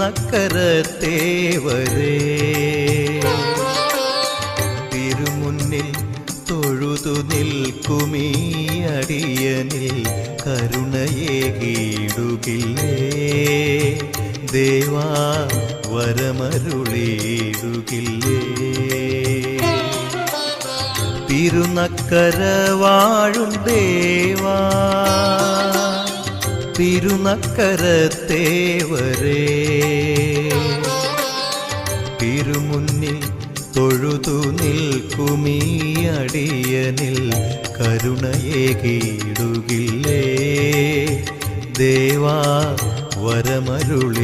തിരുനക്കരത്തേവരേ തിരുമുന്നിൽ തൊഴുതു നിൽക്കുമീ അടിയനിൽ കരുണയേകിടുകില്ലേ ദേവാ വരമരുളിടുകില്ലേ തിരുനക്കര വാഴും ദേവാ തിരുനക്കരത്തേവരേ തിരുമുന്നിൽ തൊഴുതു നിൽക്കുമീ അടിയനിൽ കരുണയേകിടുകില്ലേ ദേവാ വരമരുളിടുകില്ലേ